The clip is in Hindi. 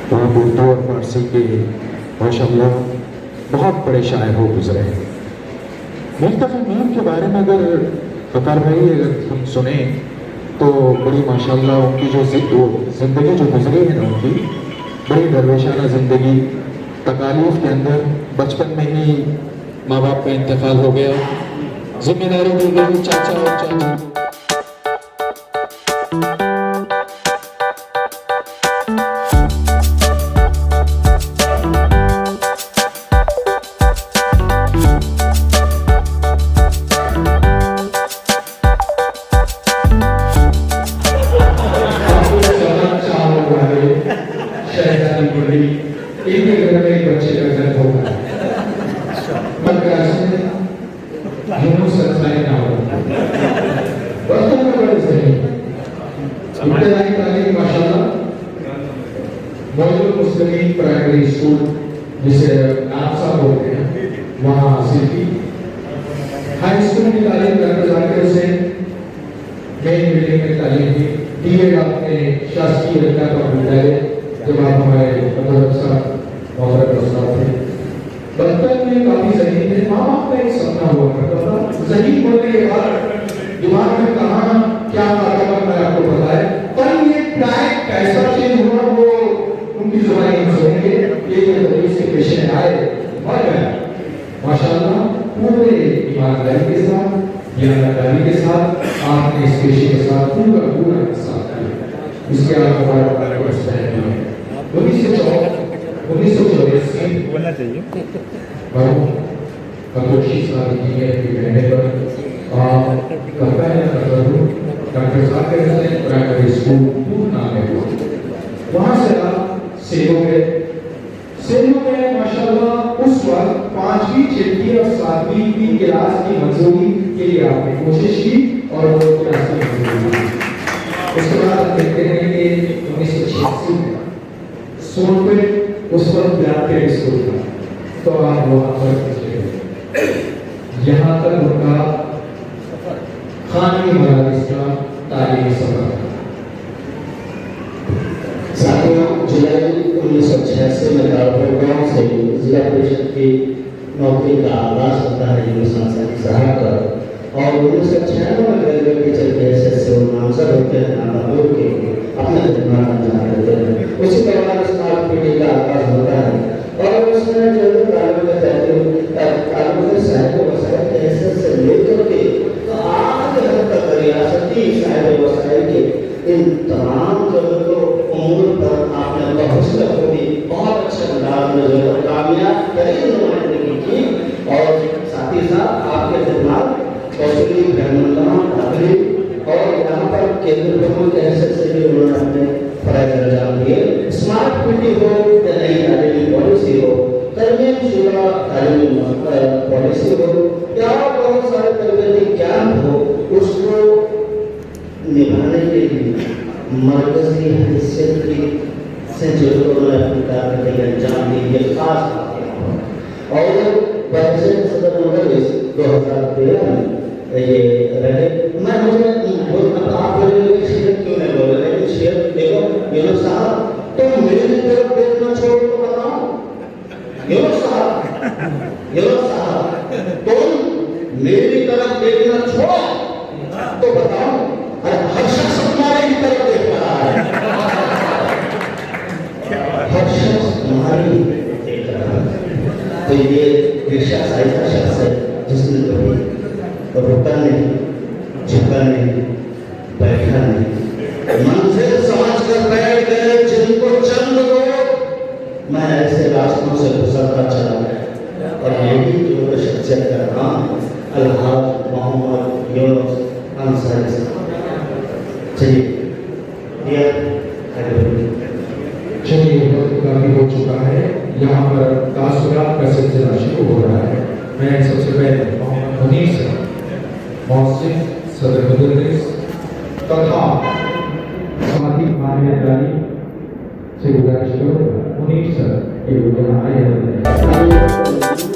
वो उर्दू और फारसी के माशाअल्लाह बहुत बड़े शायर हो गुजरे हैं। मुल्तक़ी मीर के बारे में अगर फ़तार भाई अगर हम सुने तो बड़ी माशाअल्लाह उनकी जो ज़िंदगी जो गुजरी है ना, उनकी बड़ी दरवेशाना ज़िंदगी। तकालीफ के अंदर बचपन में ही माँ बाप का इंतकाल हो गया, जिम्मेदारी मिल गई चाचा और चाची। एक घर में एक बच्चे का जन्म होगा, मुस्लिम प्राइमरी स्कूल जिसे आप सब बोलते हैं, वहाँ हासिल की। हाई स्कूल की तालीम करके जाकर उसे मेन बिल्डिंग में तालीम की। डीएड आपने शासकीय विद्या का विद्यालय, जब आप हमारे थे बचपन में काफी जहीन थे। माँ बाप का एक सपना हुआ करता था, जहीन बोलने के बाद दिमाग में कहाँ क्या आता मैं आपको बताया, पर ये ट्रैक कैसा चेंज हुआ वो उनकी जुबानी हम सुनेंगे। ये तरीके से पेश आए और माशाअल्लाह पूरे ईमानदारी के साथ, ईमानदारी के साथ आपने इस पेशे के साथ पूरा साथ किया। इसके अलावा 1984 बोलना चाहिए कमोशी साहब जी के कहने पर डॉक्टर साहब प्राइमरी स्कूल नाम है, वहाँ से आप सेलो में माशाअल्लाह उस वक्त 5वीं 6वीं और 7वीं की क्लास की मंजूरी के लिए आपने कोशिश की और वो क्लास की मंजूरी। उसके बाद आप देखते हैं कि 1986 में सोनपेट उस वक्त ब्लैक स्कूल था, तो आप वहाँ पर यहाँ तक उनका खानवी मदारिस का तालीमी सफर था। साथियों, जुलाई 1986 में गाँव से जिला परिषद की नौकरी का आगाज होता है साहब का, और 1996 में ग्रेजुएट टीचर के एसएस से नामजद होते हैं, नामालूम के अपना निर्माण अंजाम देते हैं। उसी दौरान स्मार्ट पीढ़ी का आगाज होता है और उसमें जो साहित्य वसाइल के एसएस से लेकर के तो आज तक रियासती साहित्य वसाइल के इन तमाम उमूर पर आपने बहुत अच्छे अंदाज में जो कामयाब करीब नुमाइंदगी की। और साथ ही साथ आपके खिदमत कौशली और यहाँ पर केंद्र प्रमुख हैसियत से भी उन्होंने अपने फराइज अंजाम दिए। स्मार्ट पीढ़ी हो या नई तालीमी पॉलिसी हो, तरमीम शुरा तालीमी पॉलिसी हो या बहुत सारे तरबियती ज्ञान हो, उसको निभाने के लिए मरकजी हैसियत की से जो उन्होंने अपनी कारकर्दगी अंजाम दी, ये खास बात है। और बजट सदर मुदर्रिस 2013 में ये रहे। मैं मुझे आप लोगों की शेर क्यों नहीं बोल रहे, लेकिन शेर देखो यूनुस साहब, तुम मेरी तरफ देखना छोड़ तो बताओ। यूनुस साहब तुम मेरी तरफ देखना छोड़ो तो बताओ। हर शख्स तुम्हारी ही तरफ देख रहा है, हर शख्स तुम्हारी देख रहा है। तो ये शख्स ऐसा शख्स है जिसने कभी रुका नहीं, झुका नहीं, बैठा नहीं, मंजिल समझ कर बैठ गए जिनको चंद लोग मैं ऐसे रास्तों से गुजरता चला गया। और यही जो शख्सियत का नाम अलहाज मोहम्मद यूनुस अंसारी साहब। चलिए वक्त काफी हो चुका है, यहाँ पर तासुरात का सिलसिला शुरू हो रहा है। मैं सबसे पहले मोहम्मद मुनीर से मौसिफ सदर मुदर्रिस तथा साथी माहिर से गुजारिश करूँगा मुनीर सर के यहाँ आए हैं।